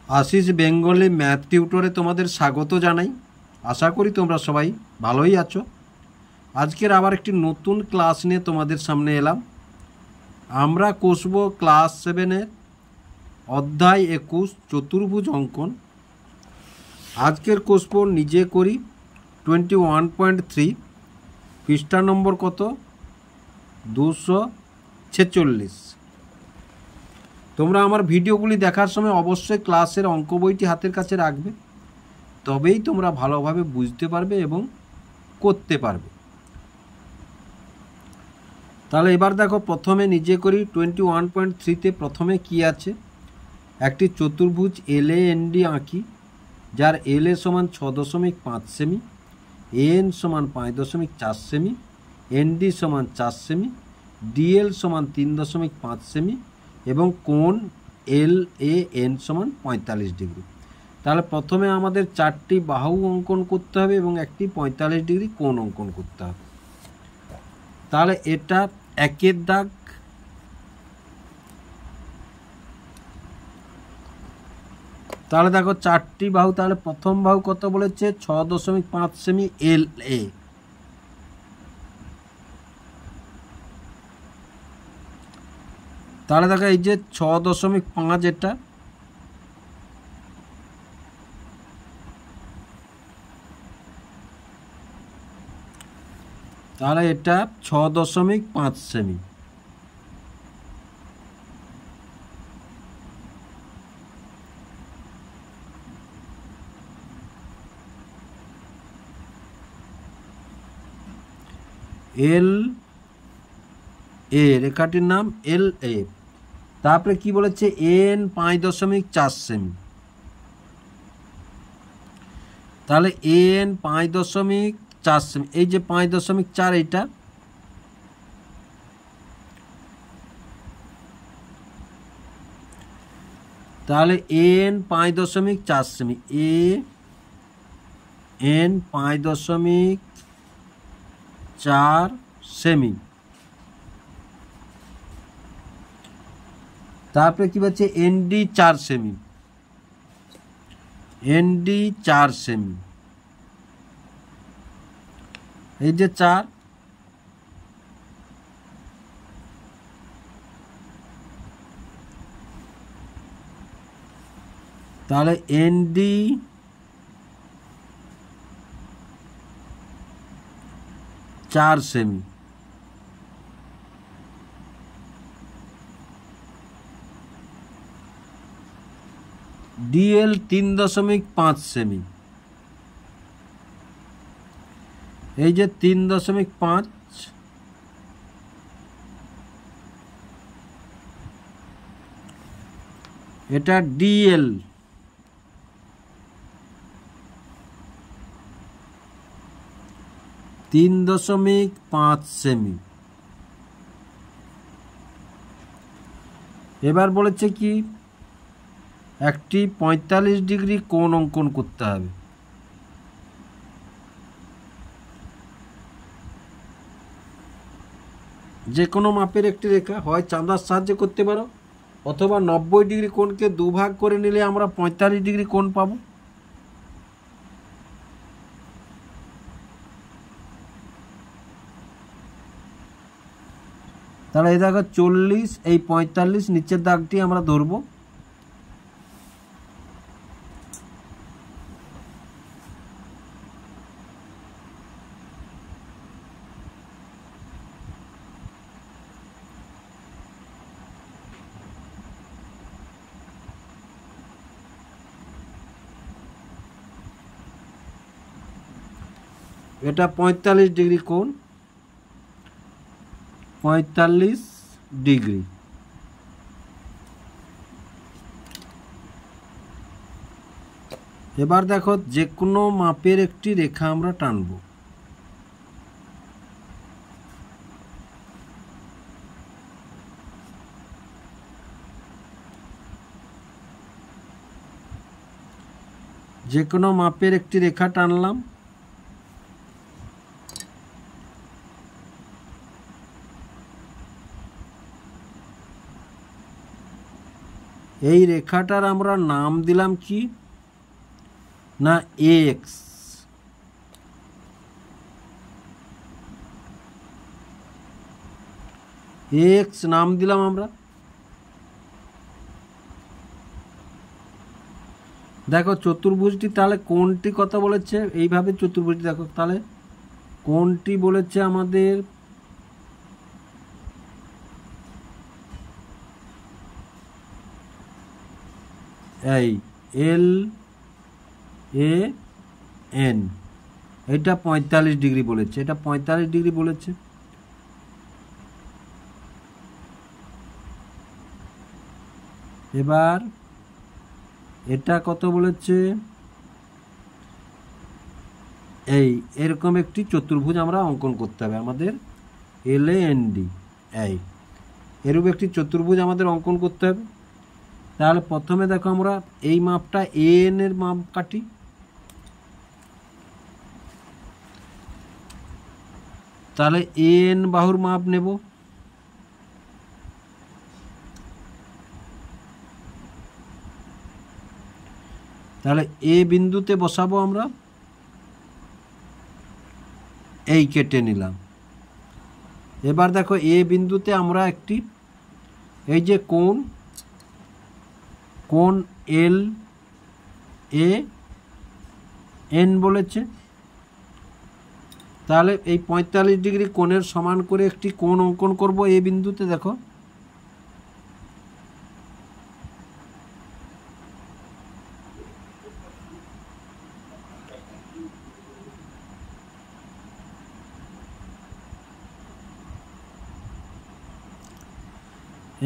Ashis Bengali math টিউটরে তোমাদের স্বাগত জানাই। আশা করি তোমরা সবাই ভালোই আছো। আজকের আবার একটি নতুন ক্লাস নিয়ে তোমাদের সামনে এলাম। আমরা কষব ক্লাস 7-এর অধ্যায় 21 চতুর্ভুজ অঙ্কন। আজকের কষব নিজে করি 21.3, পৃষ্ঠা নম্বর কত? 246। তোমরা আমার ভিডিওগুলি দেখার সময় অবশ্যই ক্লাসের অঙ্ক বইটি হাতের কাছে রাখবে, তবেই তোমরা ভালোভাবে বুঝতে পারবে এবং করতে পারবে। তাহলে এবার দেখো, প্রথমে নিজে করি 21.3-তে প্রথমে কি আছে, একটি চতুর্ভুজ LAND আঁকি, যার LA সমান 6.5 সেমি, AN সমান 5.4 সেমি, ND সমান 4 সেমি, DL সমান 3.5 সেমি এবং কোণ LAN সমান 45 ডিগ্রি। তাহলে প্রথমে আমাদের 4টি বাহু অঙ্কন করতে হবে এবং একটি 45 ডিগ্রি কোণ অঙ্কন করতে হবে। তাহলে এটা একের দাগ। তাহলে দেখো 4টি বাহু, তাহলে প্রথম বাহু কত বলেছে? 6.5 সেমি LA। তাহলে দেখো এই যে 6.5, এটা তাহলে এটা 6.5 সেমি। LA, রেখাটির নাম LA। তারপরে কি বলেছে? AN 5.4 semi. তাহলে AN 5.4 সেমি, এই যে 5.4, এইটা তাহলে AN 5.4 সেমি, AN 5.4 সেমি। তারপরে কি বলছে? ND 4 সেমি, ND 4 সেমি, এই যে 4। তাহলে ND 4 সেমি, DL 3.5 সেমি, এই যে 3.5, এটা DL। তিন 3.5 সেমি। এবার বলেছে কি, একটি 45 ডিগ্রি কোণ অঙ্কন করতে হবে। যে কোনো মাপের একটি রেখা হয় চাঁদার সাহায্যে করতে পারো, অথবা 90 ডিগ্রি কোণকে দুভাগ করে নিলে আমরা 45 ডিগ্রি কোণ পাবো। তাহলে এই দেখো 40, এই 45, নিচের দাগটি আমরা ধরবো। এটা 45 ডিগ্রি কোণ, 45 ডিগ্রি। এবার দেখো, যে কোনো মাপের একটি রেখা আমরা টানবো। যে কোনো মাপের একটি রেখা টানলাম। এই রেখাটার আমরা নাম দিলাম কি না এক্স। এক্স নাম দিলাম আমরা। দেখো চতুর্ভুজটি তাহলে কোনটি কথা বলেছে, এইভাবে চতুর্ভুজটি দেখো তাহলে কোনটি বলেছে আমাদের এই এল এ এন, এটা 45 ডিগ্রি বলেছে, এটা 45 ডিগ্রি বলেছে। এবার এটা কত বলেছে, এই এরকম একটি চতুর্ভুজ আমরা অঙ্কন করতে হবে আমাদের, এল এ এন ডি, এই এরকম একটি চতুর্ভুজ আমাদের অঙ্কন করতে হবে। তাহলে প্রথমে দেখো আমরা এই মাপটা এন এর মাপ কাটি। তাহলে এন বাহুর মাপ নেব। তাহলে এ বিন্দুতে বসাবো আমরা, এই কেটে নিলাম। এবার দেখো এ বিন্দুতে আমরা একটি এই যে কোণ এল এ এন বলেছে, তাহলে এই 45 ডিগ্রি কোণের সমান করে একটি কোণ অঙ্কন করব এ বিন্দুতে। দেখো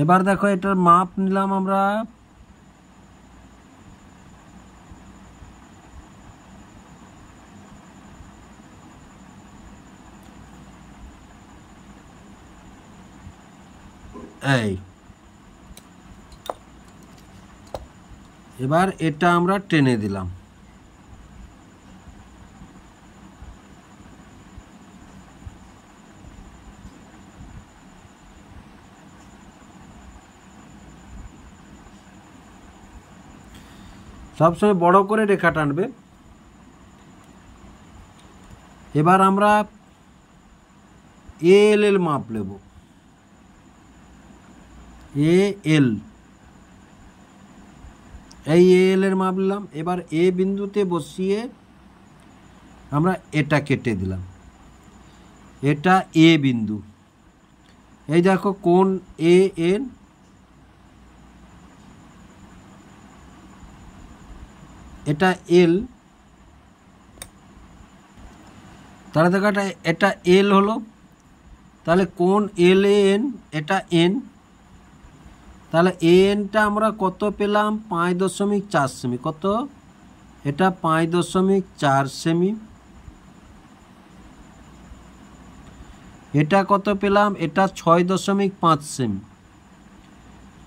এবার দেখো এটার মাপ নিলাম আমরা, এই এবার এটা আমরা টেনে দিলাম। সবসময় বড় করে রেখা টানবে। এবার আমরা এল এর মাপ নেব, এল, এই এল এর মাপ নিলাম। এবার এ বিন্দুতে বসিয়ে আমরা এটা কেটে দিলাম, এটা এ বিন্দু। এই দেখো কোণ এ এন, এটা এল, তাহলে দেখো এটা এল হলো। তাহলে কোণ এল এ এন, এটা এন। তাহলে এনটা আমরা কত পেলাম, 5.4 সেমি। কত? এটা 5.4 সেমি। এটা কত পেলাম, এটা 6.5 সেমি,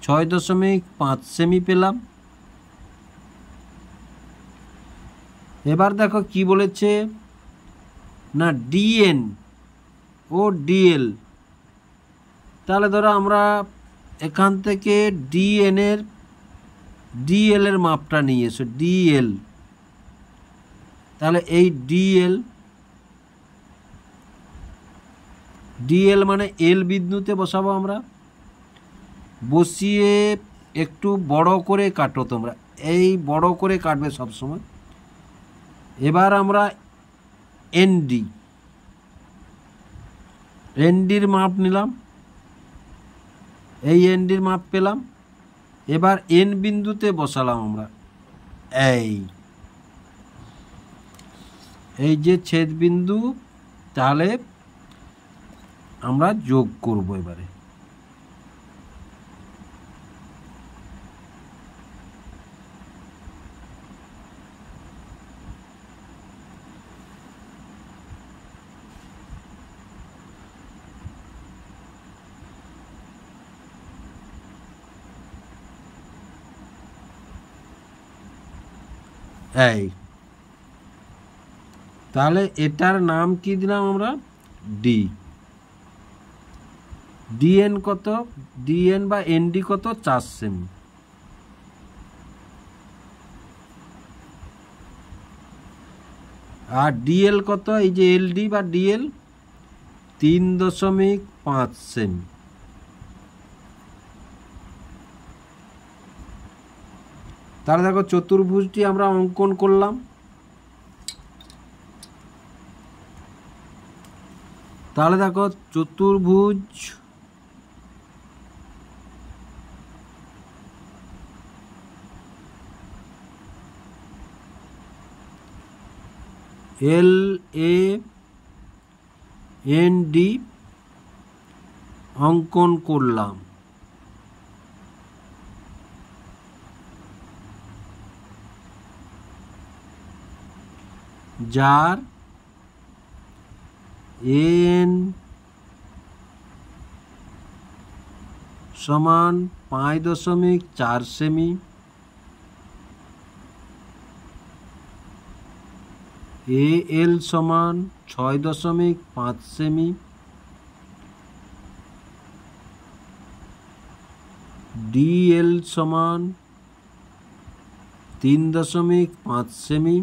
6.5 সেমি পেলাম। এবার দেখো কি বলেছে না ডিএন ও ডিএল। তাহলে ধরো আমরা এখান থেকে ডিএল এর মাপটা নিয়ে এসো, ডিএল। তাহলে এই ডিএল মানে এল বিন্দুতে বসাবো আমরা, বসিয়ে একটু বড় করে কাটো তোমরা, এই বড় করে কাটবে সব সময়। এবার আমরা এনডির মাপ নিলাম, এই এনডির মাপ পেলাম। এবার এন বিন্দুতে বসালাম আমরা, এই যে ছেদ বিন্দু। তাহলে আমরা যোগ করব এবারে। এই তাহলে এটার নাম কি দিলাম আমরা, ডিএন কত, ডিএন বা এনডি কত, 4 সেমি। আর ডিএল কত, এই যে এলডি বা ডিএল 3.5 সেমি। তাহলে দেখো চতুর্ভুজটি আমরা অঙ্কন করলাম। তাহলে দেখো চতুর্ভুজ LAND অঙ্কন করলাম। যার AN সমান 5.4 সেমি, AL সমান 6.5 সেমি, DL সমান 3.5 সেমি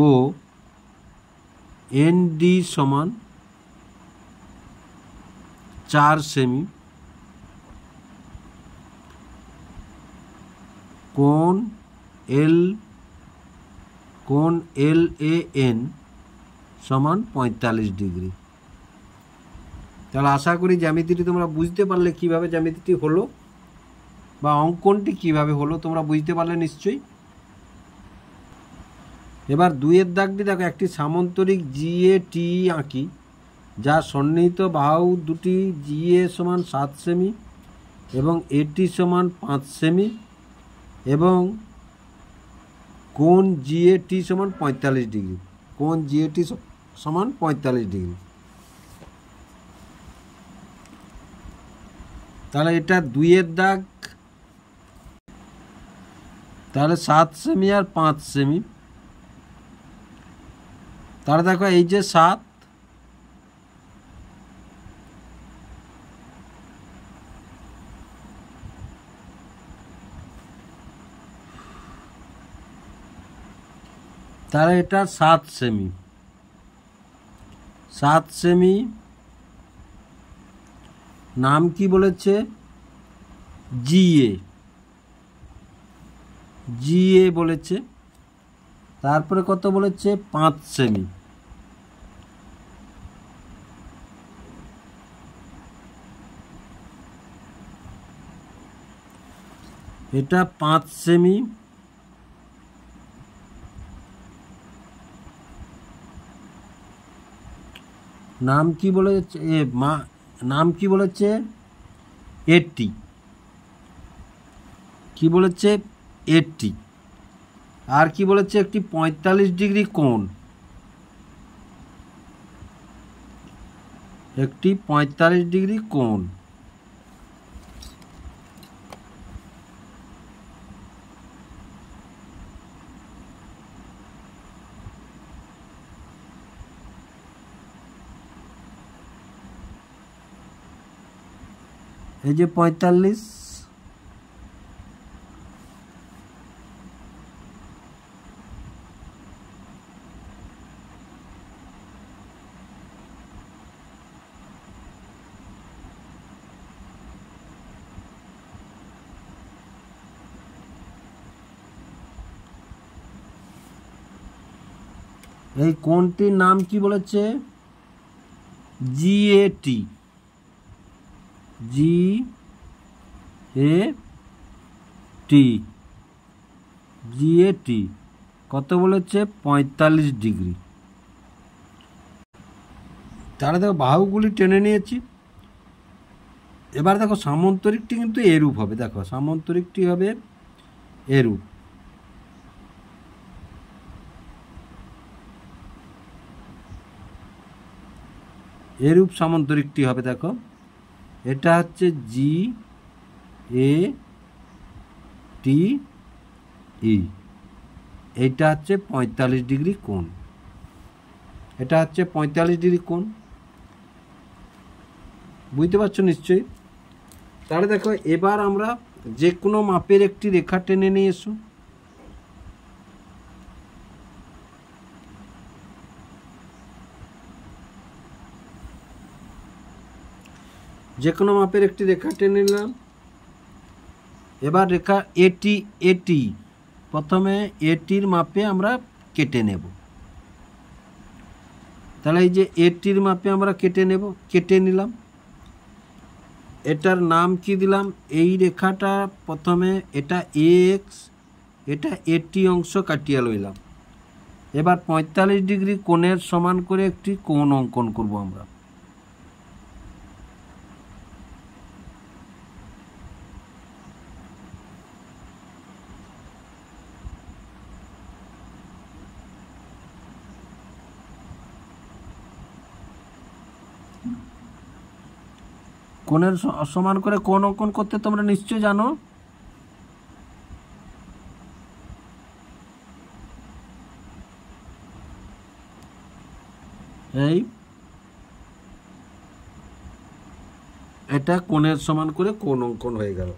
ও ND সমান 4 সেমি কোণ LAN সমান 45 ডিগ্রি। তাহলে আশা করি জ্যামিতিটি তোমরা বুঝতে পারলে, কিভাবে জ্যামিতিটি হলো বা অঙ্কনটি কিভাবে হলো তোমরা বুঝতে পারলে নিশ্চয়ই। এবার 2-এর দাগটি দেখো, একটি সামান্তরিক GAT আঁকি যা সন্নিহিত বাহু দুটি GA সমান 7 সেমি এবং AT সমান 5 সেমি এবং কোণ GAT সমান 45 ডিগ্রি। কোণ GAT সমান 45 ডিগ্রি। তাহলে এটা 2-এর দাগ। তাহলে 7 সেমি আর 5 সেমি। তাহলে দেখো এই যে 7, তাহলে এটা 7 সেমি। 7 সেমি নাম কি বলেছে, GA বলেছে। তারপরে কত বলেছে, 5 সেমি। এটা 5 সেমি। নাম কি বলেছে, নাম কি বলেছে, 80। কি বলেছে, 80। আর কি বলেছে, একটি 45 ডিগ্রি কোণ, একটি 45 ডিগ্রি কোণ। এই যে 45, এই কোণটির নাম কি বলেছে, GAT। GAT কত বলেছে, 45 ডিগ্রি। তাহলে দেখো বাহুগুলি টেনে নিয়েছি। এবার দেখো সামান্তরিকটি কিন্তু এরূপ হবে। দেখো সামান্তরিকটি হবে এরূপ। এরূপ সামান্তরিকটি হবে। দেখো এটা হচ্ছে GATE, এইটা হচ্ছে 45 ডিগ্রি কোণ। এটা হচ্ছে 45 ডিগ্রি কোণ। বুঝতে পারছো নিশ্চয়ই। তাহলে দেখো এবার আমরা যে কোনো মাপের একটি রেখা টেনে নিয়ে এসো। যে কোনো মাপের একটি রেখা টেনে নিলাম। এবার রেখা এটি প্রথমে এটির মাপে আমরা কেটে নেব। তাহলে এই যে এটির মাপে আমরা কেটে নিলাম। এটার নাম কি দিলাম? এই রেখাটা প্রথমে এটা এক্স, এটা এটি অংশ কাটিয়ে লইলাম। এবার 45 ডিগ্রি কোণের সমান করে একটি কোণ অঙ্কন করব আমরা। কোণের সমান করে কোণ অঙ্কন করতে তোমরা নিশ্চয় জানো। এই এটা কোণের সমান করে কোণ অঙ্কন হয়ে গেল।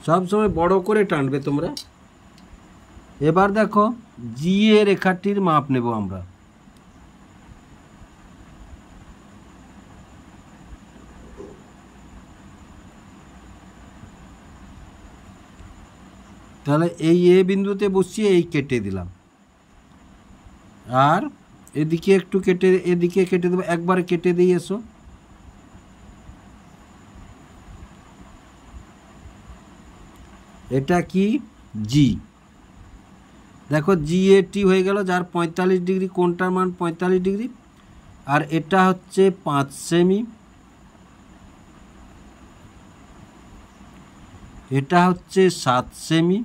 সব সময় বড় করে টানবে তোমরা। এবার দেখো জি এ রেখাটির মাপ নেব আমরা। তাহলে এই এ বিন্দুতে বসিয়ে এই কেটে দিলাম, আর এদিকে একটু কেটে, এদিকে কেটে দেবো। একবারে কেটে দিয়ে এসো। এটা কি? জি। দেখো জি এ টি হয়ে গেল, যার 45 ডিগ্রি, কোণটার মান 45 ডিগ্রি। আর এটা হচ্ছে 5 সেমি, এটা হচ্ছে 7 সেমি।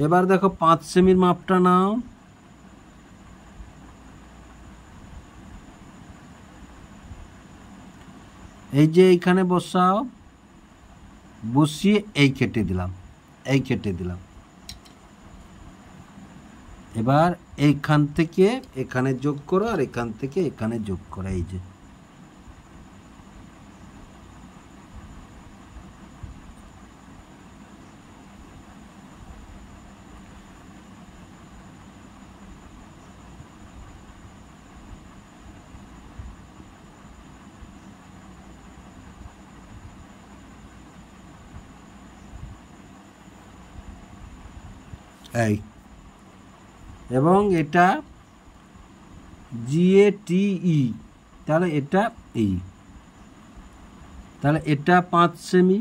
এবার দেখো 5 সেমির মাপটা নাও। এই যে এইখানে বসাও, বসিয়ে এই কেটে দিলাম, এই কেটে দিলাম। এবার এইখান থেকে এখানে যোগ করো, আর এখান থেকে এখানে যোগ করো। এই যে এই, এবং এটা GATE, তাহলে এটা এই, তাহলে এটা 5 সেমি।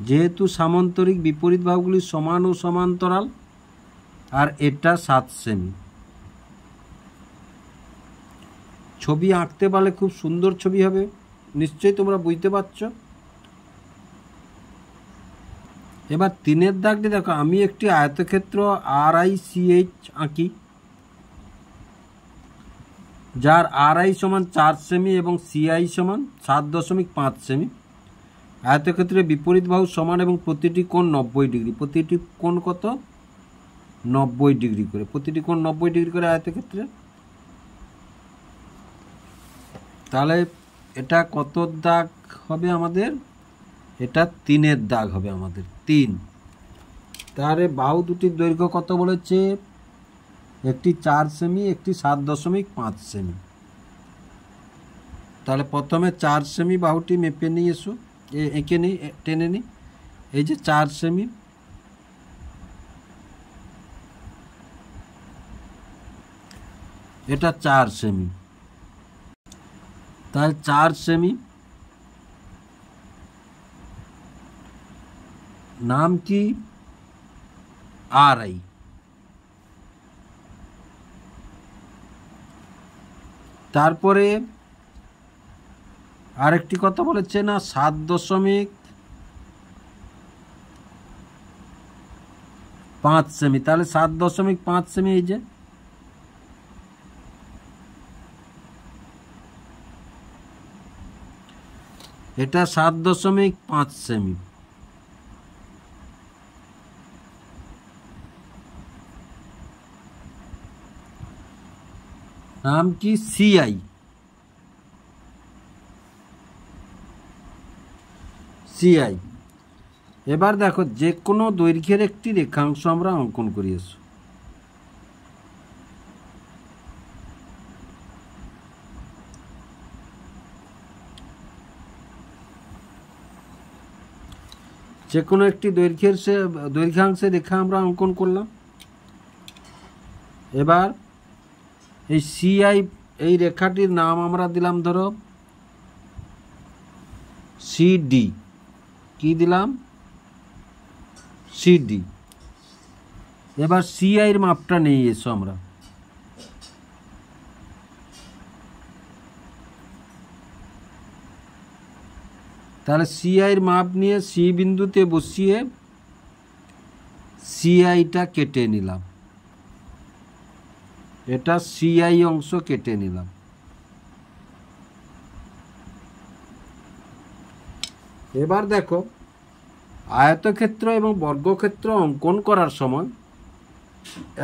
যেহেতু সামান্তরিক বিপরীত বাহুগুলি সমান ও সমান্তরাল, আর এটা 7 সেমি। ছবি আঁকতে পারলে খুব সুন্দর ছবি হবে, নিশ্চয়ই তোমরা বুঝতে পারছো। এবার 3-এর দাগটি দেখো, আমি একটি আয়তক্ষেত্র RICH আঁকি, যার RI সমান 4 সেমি এবং CI সমান 7.5 সেমি। আয়তক্ষেত্রের বিপরীত বাহু সমান এবং প্রতিটি কোণ 90 ডিগ্রি। প্রতিটি কোণ কত? 90 ডিগ্রি করে। প্রতিটি কোণ 90 ডিগ্রি করে আয়তক্ষেত্রে। তাহলে এটা কত দাগ হবে আমাদের? এটা 3-এর দাগ হবে আমাদের, 3। তাহলে বাহু দুটির দৈর্ঘ্য কত বলেছে? একটি 4 সেমি, একটি 7.5 সেমি। তাহলে প্রথমে 4 সেমি বাহুটি মেপে নিয়ে এসো, এঁকে নিই, টেনে নিই। এই যে 4 সেমি, এটা 4 সেমি। তাহলে 4 সেমি, নাম কি? RI। তারপরে আরেকটি কথা বলেছে না, 7.5 সেমি। তাহলে 7.5 সেমি, এই যে এটা 7.5 সেমি। নাম কি? সিআই। সিআই। এবার দেখো যে কোনো দৈর্ঘ্যের একটি রেখাংশ আমরা অঙ্কন করি। এসো যে কোনো একটি দৈর্ঘ্যাংশের রেখা আমরা অঙ্কন করলাম। এবার এই সিআই এই রেখাটির নাম আমরা দিলাম ধরো সিডি। কি দিলাম? সিডি। এবার সিআই এর মাপটা নিয়ে এসো আমরা। তাহলে সিআই এর মাপ নিয়ে সি বিন্দুতে বসিয়ে সিআইটা কেটে নিলাম। এটা সিআই অংশ কেটে নিলাম। এবার দেখো আয়তক্ষেত্র এবং বর্গক্ষেত্র অঙ্কন করার সময়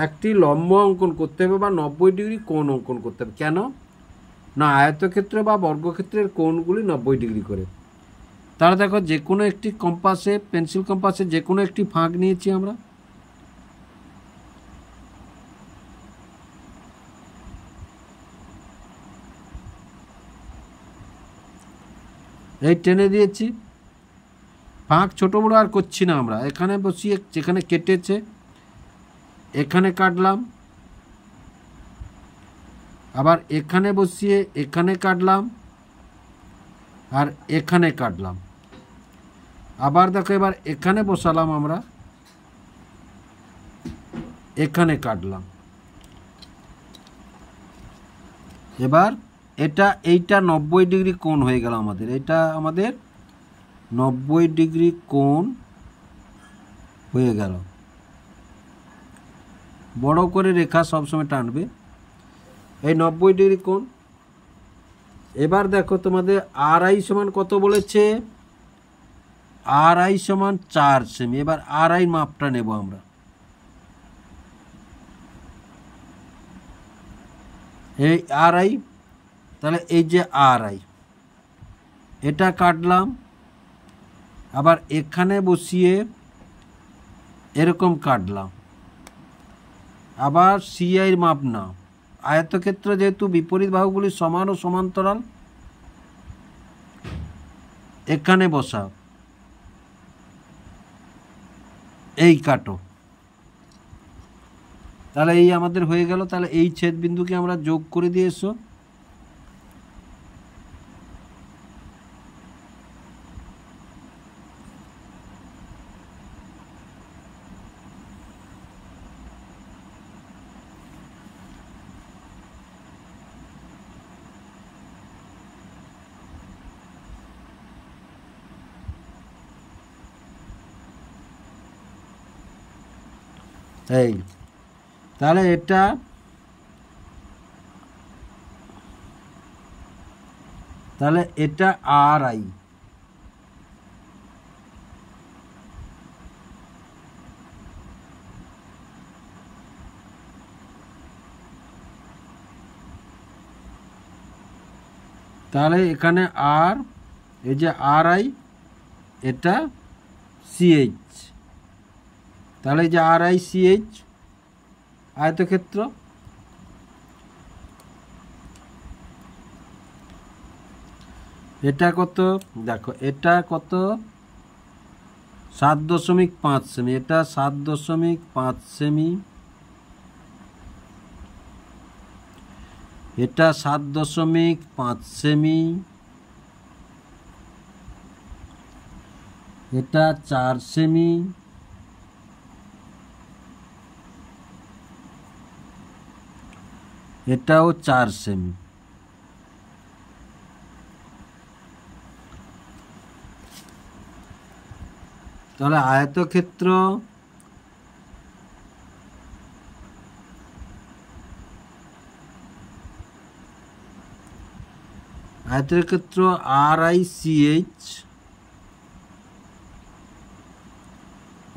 একটি লম্ব অঙ্কন করতে হবে বা 90 ডিগ্রি কোণ অঙ্কন করতে হবে। কেন না? আয়তক্ষেত্র বা বর্গক্ষেত্রের কোণগুলি 90 ডিগ্রি করে। তাহলে দেখো যে কোনো একটি কম্পাসে, পেন্সিল কম্পাসে যে কোনো একটি ফাঁক নিয়েছি আমরা। এই টেনে দিয়েছি। ফাঁক ছোট বড় আর করছি না আমরা। এখানে বসিয়ে যেখানে কেটেছে এখানে কাটলাম, আবার এখানে বসিয়ে এখানে কাটলাম, আর এখানে কাটলাম। আবার দেখো এবার এখানে বসালাম আমরা, এখানে কাটলাম। এবার এইটা 90 ডিগ্রি কোণ হয়ে গেল আমাদের। এটা আমাদের 90 ডিগ্রি কোণ হয়ে গেল। বড় করে রেখা সবসময় টানবে। এই 90 ডিগ্রি কোণ। এবার দেখো তোমাদের আর আই সমান কত বলেছে? আর আই সমান 4 সেমি। এবার আর আই মাপটা নেব আমরা। এই আর আই, তাহলে এই যে আর আই এটা কাটলাম, আবার এখানে বসিয়ে এরকম কাটলাম। আবার সিআই এর মাপ নাও। আয়তক্ষেত্র যেহেতু বিপরীত বাহুগুলি সমান ও সমান্তরাল, এখানে বসাও, এই কাটো। তাহলে এই আমাদের হয়ে গেল। তাহলে এই ছেদ বিন্দুকে আমরা যোগ করে দিয়ে এসো। এই তাহলে এটা আর আই। তাহলে এখানে আর, এই যে আর আই, এটা সিএইচ। তাহলে এই যে আর আই সিএইচ আয়তক্ষেত্র। এটা কত? দেখো এটা কত? 7.5 সেমি। এটা 7.5 সেমি। এটা 7.5 সেমি। এটা 4 সেমি। এটাও 4 সেমি। তাহলে আয়তক্ষেত্র আয়তের ক্ষেত্র RICH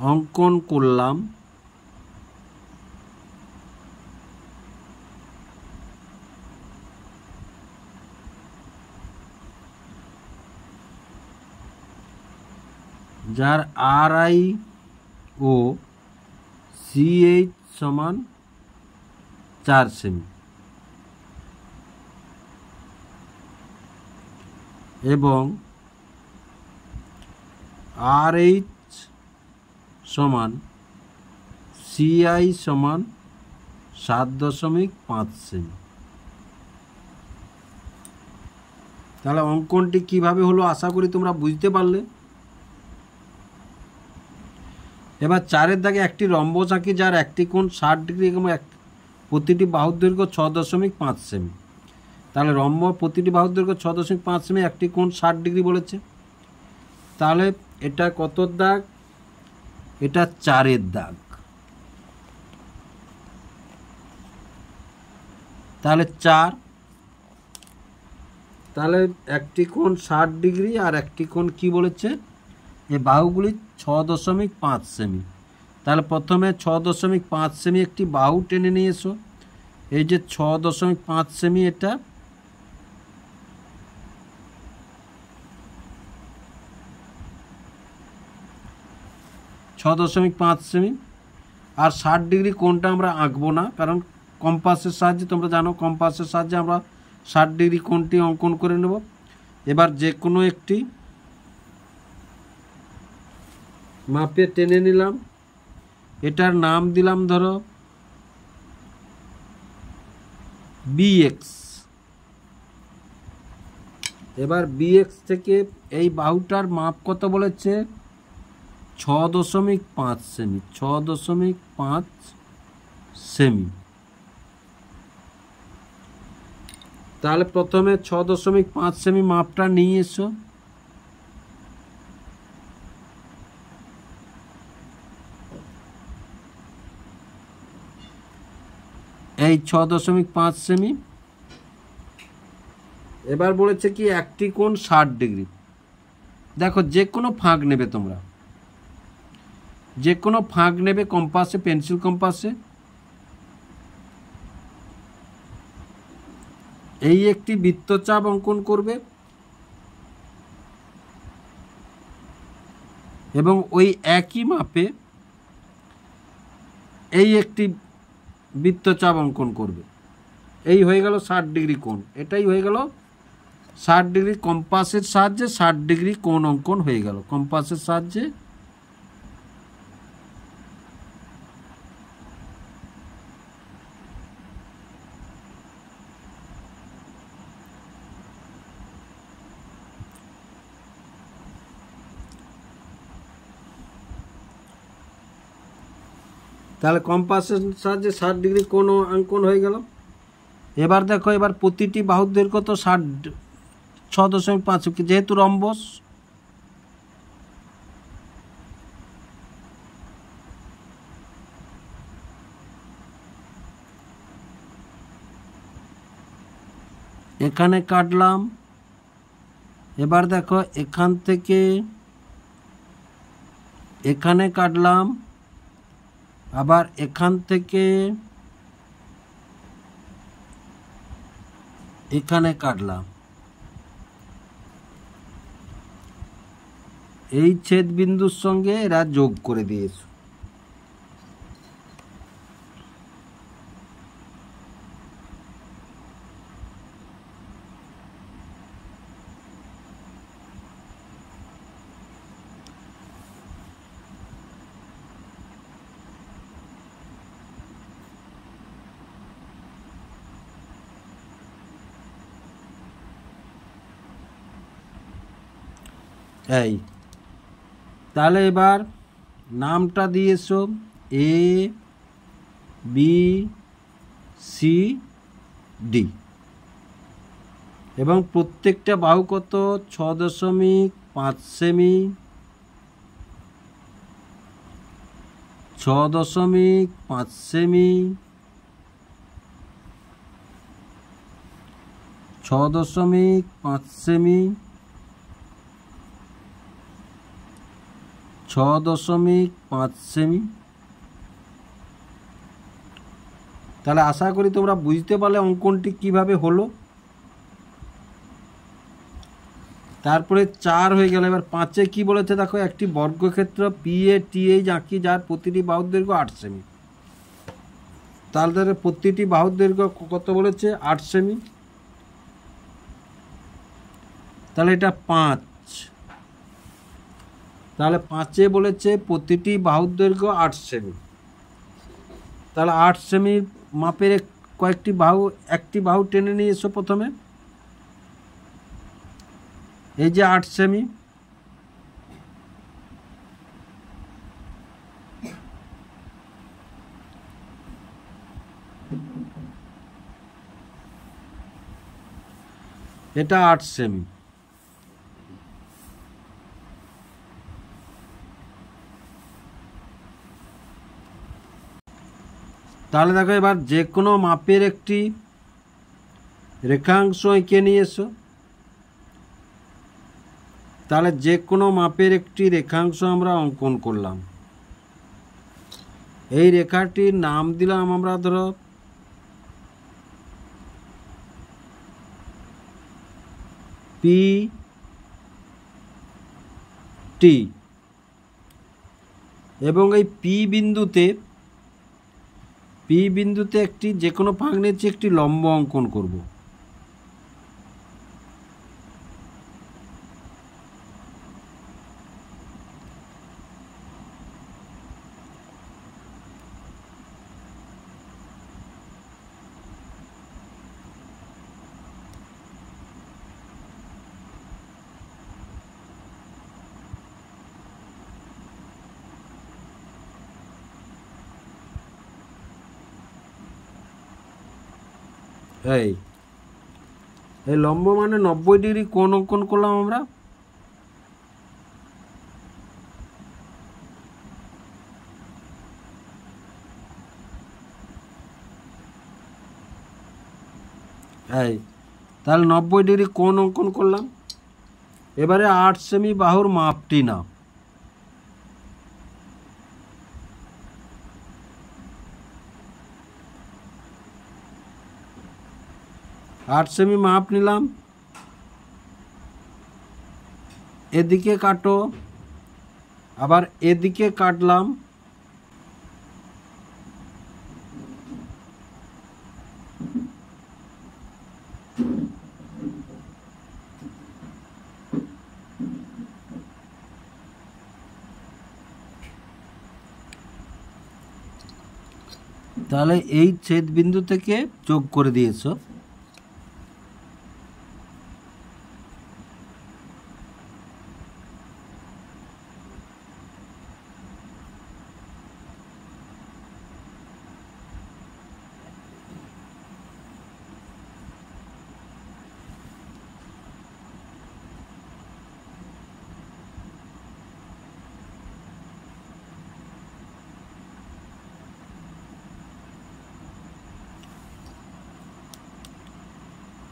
অঙ্কন করলাম। যার RIOCH সমান 4 সেমি এবং RH সমান CI সমান 7.5 সেমি। তাহলে অঙ্কনটি কিভাবে হলো আশা করি তোমরা বুঝতে পারলে। এবার 4-এর দাগে একটি রম্বস আঁকি যার একটি কোণ 60 ডিগ্রি এবং প্রতিটি বাহুর দৈর্ঘ্য 6.5 সেমি। তাহলে প্রতিটি বাহুর দৈর্ঘ্য 6.5 সেমি, একটি কোণ 60 ডিগ্রি বলেছে। তাহলে এটা কত দাগ? এটা 4-এর দাগ। তাহলে 4, তাহলে একটি কোণ 60 ডিগ্রি আর একটি কোণ কি বলেছে? এই বাহুগুলি 6.5 সেমি। তাহলে প্রথমে 6.5 সেমি একটি বাহু টেনে নিয়ে এসো। এই যে 6.5 সেমি, এটা সেমি। আর 60 ডিগ্রি কোণটা আমরা আঁকবো না, কারণ কম্পাসের সাহায্যে, তোমরা জানো কম্পাসের সাহায্যে আমরা 60 ডিগ্রি কোণটি অঙ্কন করে নেব। এবার যে কোনো একটি মাপে টেনে নিলাম, এটার নাম দিলাম ধরো BX। এবার BX থেকে এই বাহুটার মাপ কত বলেছে? 6.5 সেমি। 6.5 সেমি। তাহলে প্রথমে 6.5 সেমি মাপটা নিয়ে এসো। এই 6.5 সেমি। এবার বলেছে কি একটি কোণ 60 ডিগ্রি। দেখো যে কোনো ফাঁক নেবে, তোমরা যে কোনো ফাঁক নেবে কম্পাসে, পেন্সিল কম্পাসে। এই একটি বৃত্তচাপ অঙ্কন করবে এবং ওই একই মাপে এই একটি বৃত্তচাপ অঙ্কন করবে। এই হয়ে গেল 60 ডিগ্রি কোণ। এটাই হয়ে গেল 60 ডিগ্রি। কম্পাসের সাহায্যে 60 ডিগ্রি কোণ অঙ্কন হয়ে গেল কম্পাসের সাহায্যে। তাহলে কম্পাসের সাহায্যে 60 ডিগ্রি কোণ অঙ্কন হয়ে গেল। এবার দেখো, এবার প্রতিটি বাহুর দৈর্ঘ্য তো 6.5, যেহেতু রম্বস, এখানে কাটলাম। এবার দেখো এখান থেকে এখানে কাটলাম, আবার এখান থেকে এখানে কাটলাম। এই ছেদ বিন্দুর সঙ্গে এরা যোগ করে দিয়েছে। এই তাহলে এবার নামটা দিয়েছো ABCD এবং প্রত্যেকটা বাহু কত? 6.5 সেমি, 6.5 সেমি, 6.5 সেমি, 6.5 সেমি। তাহলে আশা করি তোমরা বুঝতে পারলে অঙ্কনটি কিভাবে হলো। তারপরে 4 হয়ে গেল। এবার 5-এ কি বলেছে দেখো, একটি বর্গক্ষেত্র PATH আঁকি যার প্রতিটি বাহুর দৈর্ঘ্য 8 সেমি। তাহলে প্রতিটি বাহুর দৈর্ঘ্য কত বলেছে? 8 সেমি। তাহলে এটা 5। তাহলে 5-এ বলেছে প্রতিটি বাহুর দৈর্ঘ্য 8 সেমি। তাহলে 8 সেমি মাপের কয়েকটি বাহু, একটি বাহু টেনে নিয়ে এসো প্রথমে। এই যে 8 সেমি, এটা 8 সেমি। তাহলে দেখো এবার যে কোনো মাপের একটি রেখাংশ এঁকে নিয়ে এসো। তাহলে যে কোনো মাপের একটি রেখাংশ আমরা অঙ্কন করলাম। এই রেখাটির নাম দিলাম আমরা ধরো PT, এবং এই পি বিন্দুতে একটি যে কোনো ফাঁক নিয়েছি একটি লম্ব অঙ্কন করব। এই লম্ব মানে 90 ডিগ্রি কোণ অঙ্কন করলাম আমরা। তাহলে 90 ডিগ্রি কোণ অঙ্কন করলাম। এবারে 8 সেমি বাহুর মাপটি নাও। आठ सेमी माप निलाम। एदिके काटो, आबार एदिके काटलाम। তাহলে এই ছেদ বিন্দু থেকে যোগ করে দিয়েছো।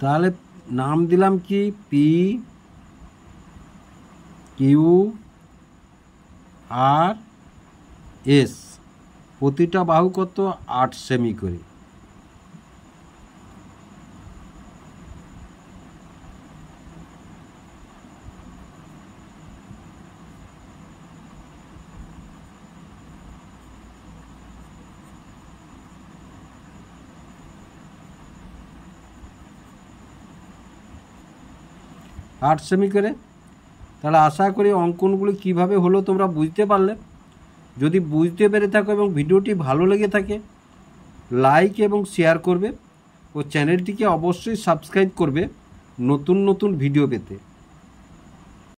তাহলে নাম দিলাম কি PQRS। প্রতিটা বাহু কত? 8 সেমি করে। आठ सेमी करे। তাহলে আশা করি অঙ্কনগুলি কিভাবে হলো তোমরা বুঝতে পারলে। যদি বুঝতে পেরে থাকো এবং ভিডিওটি ভালো লেগে থাকে লাইক এবং শেয়ার করবে ও চ্যানেলটিকে অবশ্যই সাবস্ক্রাইব করবে নতুন নতুন ভিডিও পেতে।